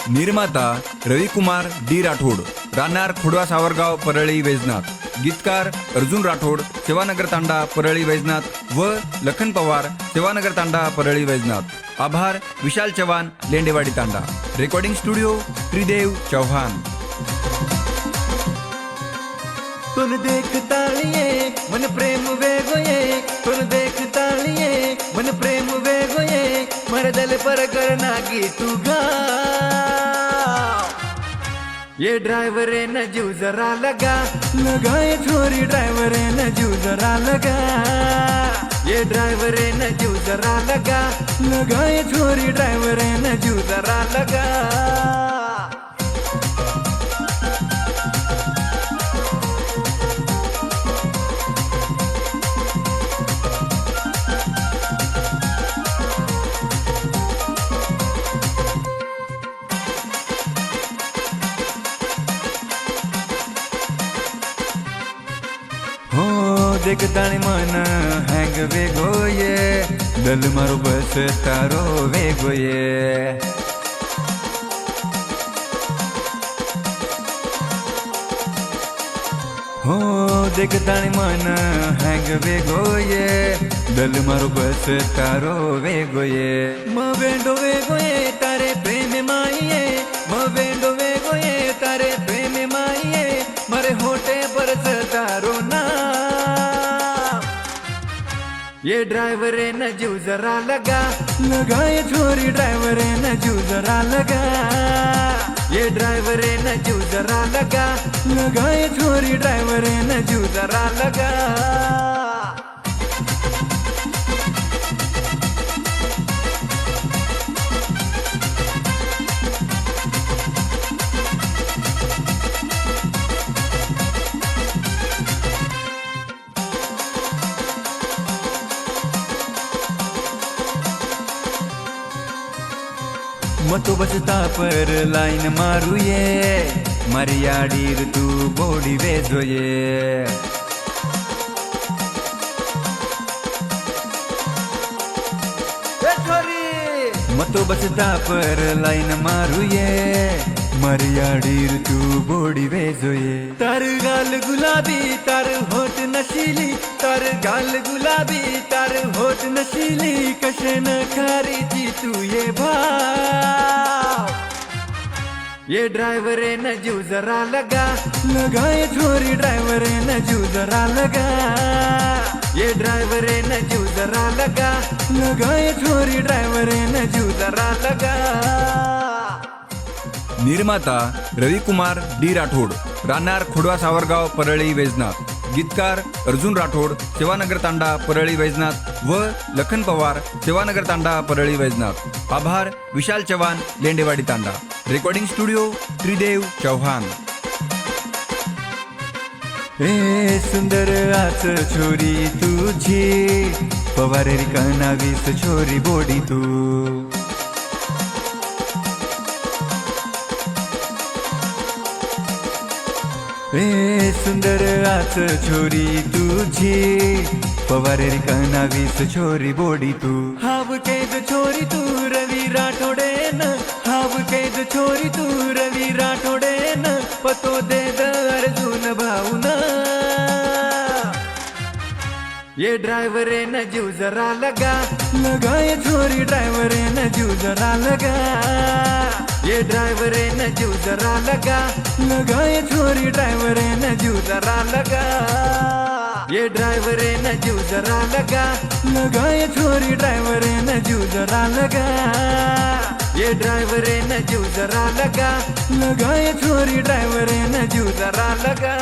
निर्माता रविकुमार डी राठोड, राहणार खोडवा सावरगाव परळी वैजनाथ, गीतकार अर्जुन राठोड, सेवानगर तांडा परळी वैजनाथ व लखन पवार, सेवानगर तांडा परळी वैजनाथ। आभार विशाल चव्हाण, लेंडेवाडी तांडा। रेकॉर्डिंग स्टुडिओ त्रिदेव चौहान। तुन देखता लिये मन प्रेम वेगोये, तुन देखता लिये मन प्रेम वेगोये, मर दिल पर करना की तू गा। ये ड्राइवर न जू जरा लगा लगा, ये छोरी ड्राइवर न जू जरा लगा, ये ड्राइवर न जू जरा लगा लगा, ये छोरी ड्राइवर न जू जरा लगा। हो देखता मन हैंग वेगोये, दल मारो बस तारो वेगोये। हो देखता मन हैंग वेगोये, दल मारो बस तारो वेगोये। मवेंडो वेगोये तारे प्रेम माइये, मवेंडो वेगोये तारे प्रेम माइये, मरे होटे पर तारो ना। ये ड्राइवर न जू जरा लगा लगा, ये छोरी ड्राइवर न जू जरा लगा, ये ड्राइवर न जू जरा लगा लगा, ये छोरी ड्राइवर न जू जरा लगा। मतो बसता पर लाइन मारूये, मर्याडीर तू बोडी वेजोये। मतो बसता पर लाइन मारूये, मर्याडीर तू बोडी वेजोये। तार गाल गुलाबी तार होठ नशीली, तार गाल गुलाबी तार होठ नशीली, कशे न खारीची तू ये भाव। ये ड्राइवर न जू जरा लगा लगा, ये छोरी ड्राइवर न जू जरा लगा, ये ड्राइवर न जू जरा लगा लगा, ये छोरी ड्राइवर न जू जरा लगा। निर्माता रविकुमार डी राठोड, राहणार खोडवा सावरगाव परळी वैजनाथ, गीतकार अर्जुन राठोड, सेवानगर तांडा परळी वैजनाथ व लखन पवार, सेवानगर तांडा परळी वैजनाथ। आभार विशाल चव्हाण, लेंडेवाडी तांडा। रेकॉर्डिंग स्टुडिओ त्रिदेव चौहान। ए सुंदर आच छोरी तुझी, पवारेरी कणावीस छोरी बोडी तू। ए सुंदर आच छोरी तुझी, पवारेरी कणावीस छोरी बोडी तू। हाव कैद छोरी तू रवी राठोडेन, हाव कैद छोरी तू रवी राठोडेन, पतो दे अर्जुन भाऊना। ये ड्राइवर न जू जरा लगा लगा, ये छोरी ड्राइवर न जू जरा लगा, ये ड्राइवर न जू जरा लगा लगा, ये छोरी ड्राइवर न जू जरा लगा, ये ड्राइवर न जू जरा लगा लगा, ये छोरी ड्राइवर न जू जरा लगा, ये ड्राइवर न जू जरा लगा लगा, ये छोरी ड्राइवर न जू जरा लगा।